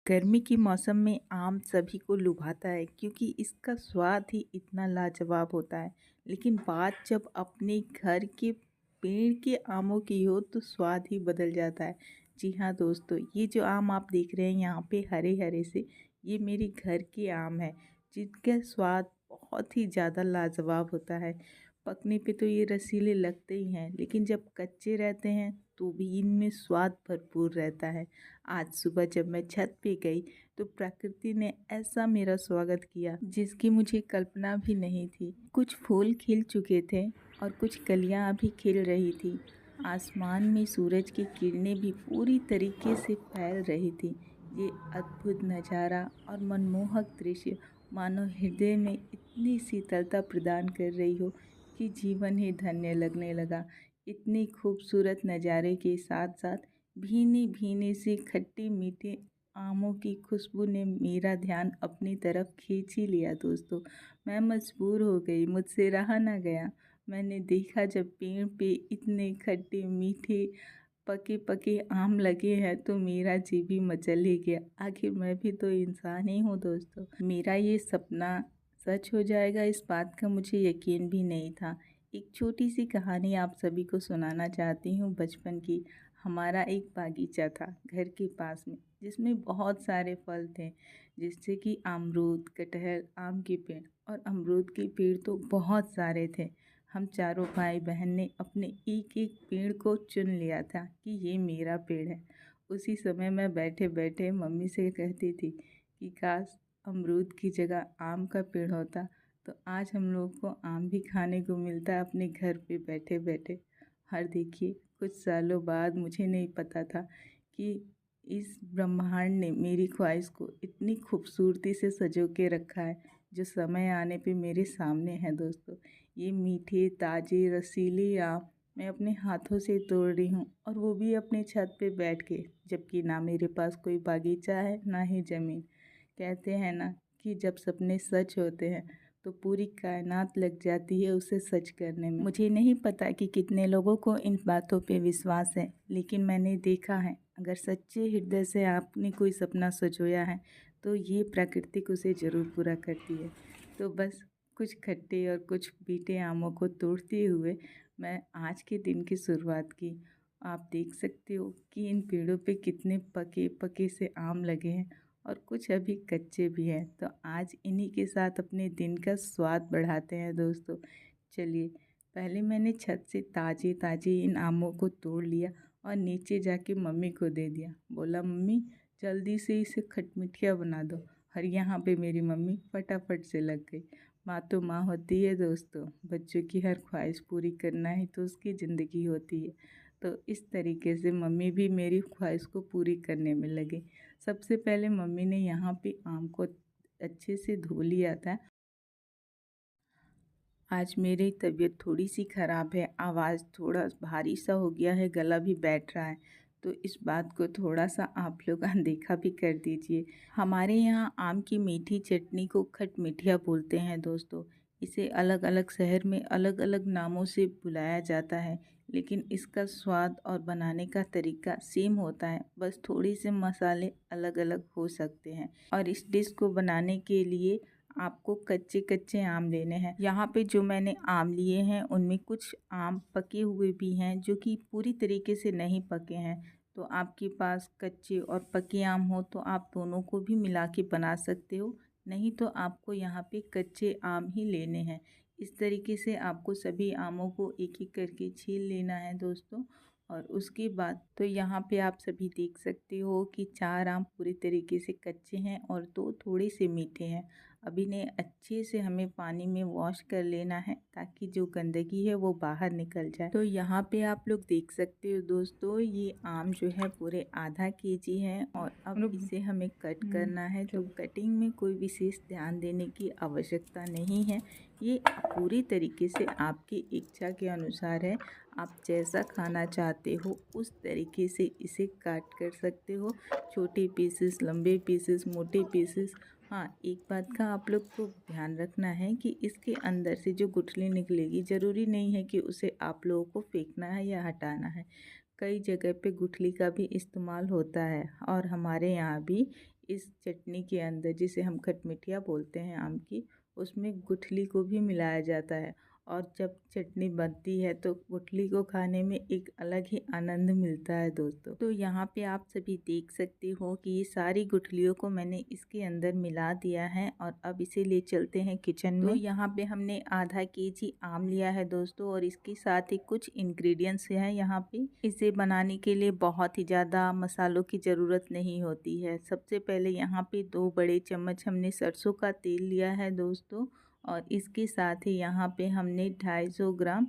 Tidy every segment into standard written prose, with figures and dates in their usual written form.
गर्मी के मौसम में आम सभी को लुभाता है क्योंकि इसका स्वाद ही इतना लाजवाब होता है। लेकिन बात जब अपने घर के पेड़ के आमों की हो तो स्वाद ही बदल जाता है। जी हाँ दोस्तों, ये जो आम आप देख रहे हैं यहाँ पे हरे हरे से, ये मेरे घर के आम है जिनका स्वाद बहुत ही ज़्यादा लाजवाब होता है। पकने पे तो ये रसीले लगते ही हैं, लेकिन जब कच्चे रहते हैं तो भी इनमें स्वाद भरपूर रहता है। आज सुबह जब मैं छत पे गई तो प्रकृति ने ऐसा मेरा स्वागत किया जिसकी मुझे कल्पना भी नहीं थी। कुछ फूल खिल चुके थे और कुछ कलियां अभी खिल रही थी। आसमान में सूरज की किरणें भी पूरी तरीके से फैल रही थी। ये अद्भुत नज़ारा और मनमोहक दृश्य मानो हृदय में इतनी शीतलता प्रदान कर रही हो कि जीवन ही धन्य लगने लगा। इतनी खूबसूरत नज़ारे के साथ साथ भीनी भीनी सी खट्टी मीठी आमों की खुशबू ने मेरा ध्यान अपनी तरफ खींच ही लिया दोस्तों। मैं मजबूर हो गई, मुझसे रहा ना गया। मैंने देखा जब पेड़ पे इतने खट्टे मीठे पके पके आम लगे हैं तो मेरा जी भी मचल ही गया। आखिर मैं भी तो इंसान ही हूँ दोस्तों। मेरा ये सपना सच हो जाएगा इस बात का मुझे यकीन भी नहीं था। एक छोटी सी कहानी आप सभी को सुनाना चाहती हूँ बचपन की। हमारा एक बागीचा था घर के पास में जिसमें बहुत सारे फल थे, जैसे कि अमरूद, कटहल, आम के पेड़। और अमरूद के पेड़ तो बहुत सारे थे। हम चारों भाई बहन ने अपने एक एक पेड़ को चुन लिया था कि ये मेरा पेड़ है। उसी समय मैं बैठे बैठे मम्मी से कहती थी कि काश अमरूद की जगह आम का पेड़ होता तो आज हम लोग को आम भी खाने को मिलता अपने घर पे बैठे बैठे। और देखिए, कुछ सालों बाद मुझे नहीं पता था कि इस ब्रह्मांड ने मेरी ख्वाहिश को इतनी खूबसूरती से सजो के रखा है जो समय आने पे मेरे सामने है दोस्तों। ये मीठे ताजे रसीले आम मैं अपने हाथों से तोड़ रही हूँ, और वो भी अपने छत पे बैठ के, जबकि ना मेरे पास कोई बागीचा है ना ही ज़मीन। कहते हैं ना कि जब सपने सच होते हैं तो पूरी कायनात लग जाती है उसे सच करने में। मुझे नहीं पता कि कितने लोगों को इन बातों पे विश्वास है, लेकिन मैंने देखा है अगर सच्चे हृदय से आपने कोई सपना सजोया है तो ये प्राकृतिक उसे ज़रूर पूरा करती है। तो बस कुछ खट्टे और कुछ मीठे आमों को तोड़ते हुए मैं आज के दिन की शुरुआत की। आप देख सकते हो कि इन पेड़ों पे कितने पके पके से आम लगे हैं और कुछ अभी कच्चे भी हैं। तो आज इन्हीं के साथ अपने दिन का स्वाद बढ़ाते हैं दोस्तों। चलिए, पहले मैंने छत से ताज़े ताज़े इन आमों को तोड़ लिया और नीचे जाके मम्मी को दे दिया। बोला, मम्मी जल्दी से इसे खटमिठिया बना दो। और यहाँ पे मेरी मम्मी फटाफट से लग गई। माँ तो माँ होती है दोस्तों, बच्चों की हर ख्वाहिश पूरी करना ही तो उसकी ज़िंदगी होती है। तो इस तरीके से मम्मी भी मेरी ख्वाहिश को पूरी करने में लगी। सबसे पहले मम्मी ने यहाँ पे आम को अच्छे से धो लिया था। आज मेरी तबीयत थोड़ी सी ख़राब है, आवाज़ थोड़ा भारी सा हो गया है, गला भी बैठ रहा है, तो इस बात को थोड़ा सा आप लोग अनदेखा भी कर दीजिए। हमारे यहाँ आम की मीठी चटनी को खटमिठिया बोलते हैं दोस्तों। इसे अलग अलग शहर में अलग अलग नामों से बुलाया जाता है, लेकिन इसका स्वाद और बनाने का तरीका सेम होता है, बस थोड़ी से मसाले अलग अलग हो सकते हैं। और इस डिश को बनाने के लिए आपको कच्चे कच्चे आम लेने हैं। यहाँ पे जो मैंने आम लिए हैं उनमें कुछ आम पके हुए भी हैं जो कि पूरी तरीके से नहीं पके हैं। तो आपके पास कच्चे और पके आम हो तो आप दोनों को भी मिला के बना सकते हो, नहीं तो आपको यहाँ पे कच्चे आम ही लेने हैं। इस तरीके से आपको सभी आमों को एक एक करके छील लेना है दोस्तों। और उसके बाद तो यहाँ पे आप सभी देख सकते हो कि 4 आम पूरी तरीके से कच्चे हैं और 2 थोड़े से मीठे हैं। अब इन्हें अच्छे से हमें पानी में वॉश कर लेना है ताकि जो गंदगी है वो बाहर निकल जाए। तो यहाँ पे आप लोग देख सकते हो दोस्तों, ये आम जो है पूरे आधा केजी है और अब इसे हमें कट करना है। तो कटिंग में कोई विशेष ध्यान देने की आवश्यकता नहीं है, ये पूरी तरीके से आपकी इच्छा के अनुसार है। आप जैसा खाना चाहते हो उस तरीके से इसे काट कर सकते हो, छोटे पीसेस, लंबे पीसेस, मोटे पीसेस। हाँ, एक बात का आप लोग को ध्यान रखना है कि इसके अंदर से जो गुठली निकलेगी, ज़रूरी नहीं है कि उसे आप लोगों को फेंकना है या हटाना है। कई जगह पे गुठली का भी इस्तेमाल होता है और हमारे यहाँ भी इस चटनी के अंदर, जिसे हम खटमिठिया बोलते हैं आम की, उसमें गुठली को भी मिलाया जाता है। और जब चटनी बनती है तो गुठली को खाने में एक अलग ही आनंद मिलता है दोस्तों। तो यहाँ पे आप सभी देख सकते हो कि ये सारी गुठलियों को मैंने इसके अंदर मिला दिया है और अब इसे ले चलते हैं किचन में। तो यहाँ पे हमने आधा केजी आम लिया है दोस्तों, और इसके साथ ही कुछ इंग्रेडिएंट्स हैं यहाँ पे। इसे बनाने के लिए बहुत ही ज़्यादा मसालों की ज़रूरत नहीं होती है। सबसे पहले यहाँ पे 2 बड़े चम्मच हमने सरसों का तेल लिया है दोस्तों, और इसके साथ ही यहाँ पे हमने 250 ग्राम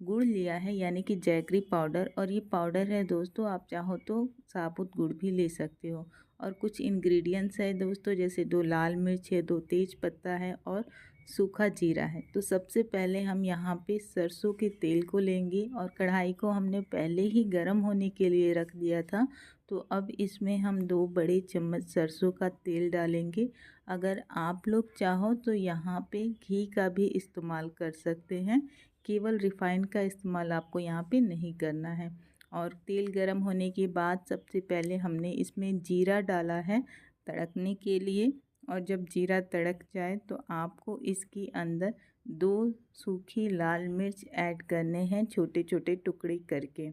गुड़ लिया है, यानी कि जैगरी पाउडर। और ये पाउडर है दोस्तों, आप चाहो तो साबुत गुड़ भी ले सकते हो। और कुछ इंग्रेडिएंट्स है दोस्तों, जैसे 2 लाल मिर्च है, 2 तेज पत्ता है और सूखा जीरा है। तो सबसे पहले हम यहाँ पे सरसों के तेल को लेंगे, और कढ़ाई को हमने पहले ही गर्म होने के लिए रख दिया था। तो अब इसमें हम 2 बड़े चम्मच सरसों का तेल डालेंगे। अगर आप लोग चाहो तो यहाँ पे घी का भी इस्तेमाल कर सकते हैं, केवल रिफाइंड का इस्तेमाल आपको यहाँ पे नहीं करना है। और तेल गरम होने के बाद सबसे पहले हमने इसमें जीरा डाला है तड़कने के लिए। और जब जीरा तड़क जाए तो आपको इसके अंदर 2 सूखी लाल मिर्च ऐड करने हैं, छोटे छोटे टुकड़े करके।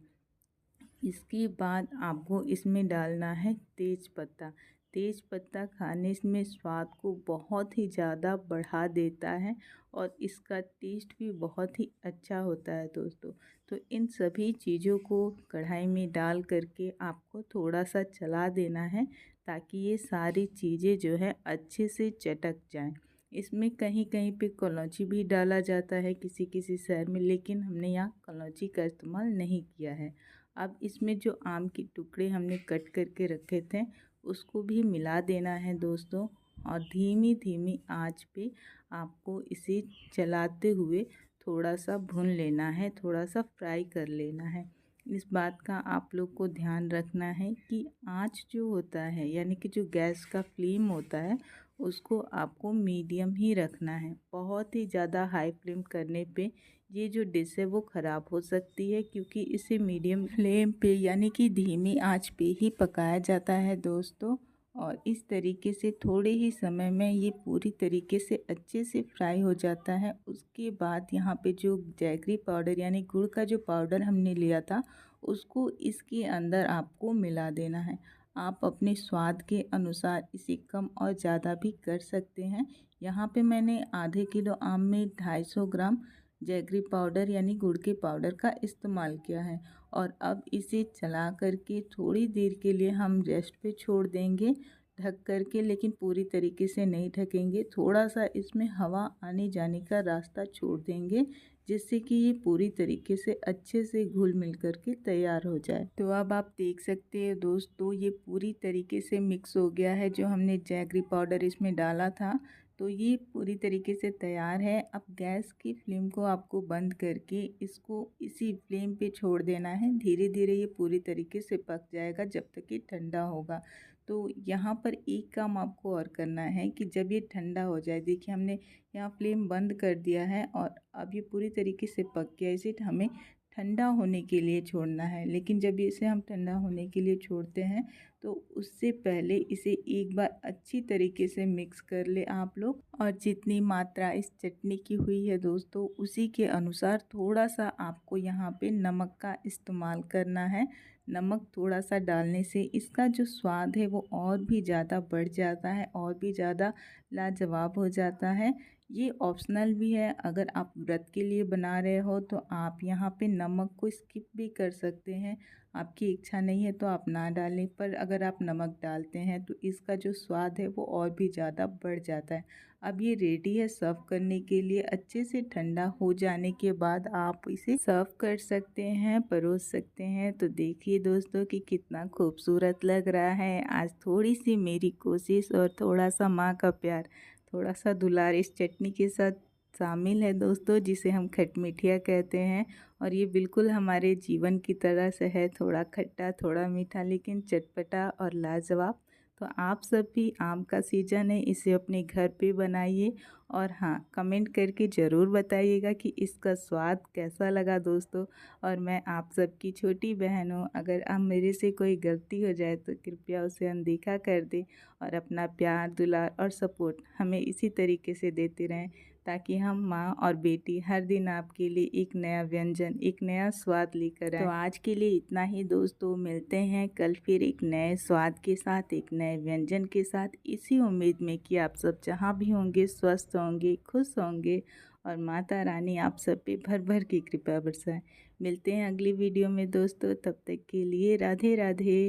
इसके बाद आपको इसमें डालना है तेज पत्ता। तेज पत्ता खाने में स्वाद को बहुत ही ज़्यादा बढ़ा देता है, और इसका टेस्ट भी बहुत ही अच्छा होता है दोस्तों। तो इन सभी चीज़ों को कढ़ाई में डाल करके आपको थोड़ा सा चला देना है, ताकि ये सारी चीज़ें जो है अच्छे से चटक जाएं। इसमें कहीं कहीं पे कलौंजी भी डाला जाता है किसी किसी शहर में, लेकिन हमने यहाँ कलौंजी का इस्तेमाल नहीं किया है। अब इसमें जो आम के टुकड़े हमने कट करके रखे थे उसको भी मिला देना है दोस्तों, और धीमी धीमी आंच पे आपको इसे चलाते हुए थोड़ा सा भून लेना है, थोड़ा सा फ्राई कर लेना है। इस बात का आप लोग को ध्यान रखना है कि आंच जो होता है, यानी कि जो गैस का फ्लेम होता है, उसको आपको मीडियम ही रखना है। बहुत ही ज़्यादा हाई फ्लेम करने पे ये जो डिश है वो ख़राब हो सकती है, क्योंकि इसे मीडियम फ्लेम पे यानी कि धीमी आंच पे ही पकाया जाता है दोस्तों। और इस तरीके से थोड़े ही समय में ये पूरी तरीके से अच्छे से फ्राई हो जाता है। उसके बाद यहाँ पे जो जैगरी पाउडर यानी गुड़ का जो पाउडर हमने लिया था, उसको इसके अंदर आपको मिला देना है। आप अपने स्वाद के अनुसार इसे कम और ज़्यादा भी कर सकते हैं। यहाँ पे मैंने आधे किलो आम में 250 ग्राम जैगरी पाउडर यानी गुड़ के पाउडर का इस्तेमाल किया है। और अब इसे चला करके थोड़ी देर के लिए हम रेस्ट पे छोड़ देंगे ढक करके, लेकिन पूरी तरीके से नहीं ढकेंगे। थोड़ा सा इसमें हवा आने जाने का रास्ता छोड़ देंगे, जिससे कि ये पूरी तरीके से अच्छे से घुल मिल करके तैयार हो जाए। तो अब आप देख सकते हैं दोस्तों, ये पूरी तरीके से मिक्स हो गया है। जो हमने जैगरी पाउडर इसमें डाला था, तो ये पूरी तरीके से तैयार है। अब गैस की फ्लेम को आपको बंद करके इसको इसी फ्लेम पे छोड़ देना है। धीरे धीरे ये पूरी तरीके से पक जाएगा जब तक ये ठंडा होगा। तो यहाँ पर एक काम आपको और करना है कि जब ये ठंडा हो जाए, देखिए हमने यहाँ फ्लेम बंद कर दिया है और अब ये पूरी तरीके से पक गया। इसे हमें ठंडा होने के लिए छोड़ना है। लेकिन जब इसे हम ठंडा होने के लिए छोड़ते हैं, तो उससे पहले इसे एक बार अच्छी तरीके से मिक्स कर ले आप लोग। और जितनी मात्रा इस चटनी की हुई है दोस्तों, उसी के अनुसार थोड़ा सा आपको यहाँ पे नमक का इस्तेमाल करना है। नमक थोड़ा सा डालने से इसका जो स्वाद है वो और भी ज़्यादा बढ़ जाता है, और भी ज़्यादा लाजवाब हो जाता है। ये ऑप्शनल भी है, अगर आप व्रत के लिए बना रहे हो तो आप यहाँ पे नमक को स्किप भी कर सकते हैं। आपकी इच्छा नहीं है तो आप ना डालें, पर अगर आप नमक डालते हैं तो इसका जो स्वाद है वो और भी ज़्यादा बढ़ जाता है। अब ये रेडी है सर्व करने के लिए। अच्छे से ठंडा हो जाने के बाद आप इसे सर्व कर सकते हैं, परोस सकते हैं। तो देखिए दोस्तों कि कितना खूबसूरत लग रहा है। आज थोड़ी सी मेरी कोशिश और थोड़ा सा माँ का प्यार, थोड़ा सा दुलार इस चटनी के साथ शामिल है दोस्तों, जिसे हम खटमिठिया कहते हैं। और ये बिल्कुल हमारे जीवन की तरह से है, थोड़ा खट्टा थोड़ा मीठा, लेकिन चटपटा और लाजवाब। तो आप सब भी आम का सीज़न है, इसे अपने घर पे बनाइए और हाँ, कमेंट करके ज़रूर बताइएगा कि इसका स्वाद कैसा लगा दोस्तों। और मैं आप सबकी छोटी बहन हूँ, अगर अब मेरे से कोई गलती हो जाए तो कृपया उसे अनदेखा कर दें और अपना प्यार, दुलार और सपोर्ट हमें इसी तरीके से देते रहें, ताकि हम माँ और बेटी हर दिन आपके लिए एक नया व्यंजन, एक नया स्वाद लेकर आए। तो आज के लिए इतना ही दोस्तों, मिलते हैं कल फिर एक नए स्वाद के साथ, एक नए व्यंजन के साथ, इसी उम्मीद में कि आप सब जहाँ भी होंगे स्वस्थ होंगे, खुश होंगे और माता रानी आप सब पे भर भर की कृपा बरसाए। मिलते हैं अगली वीडियो में दोस्तों, तब तक के लिए राधे राधे।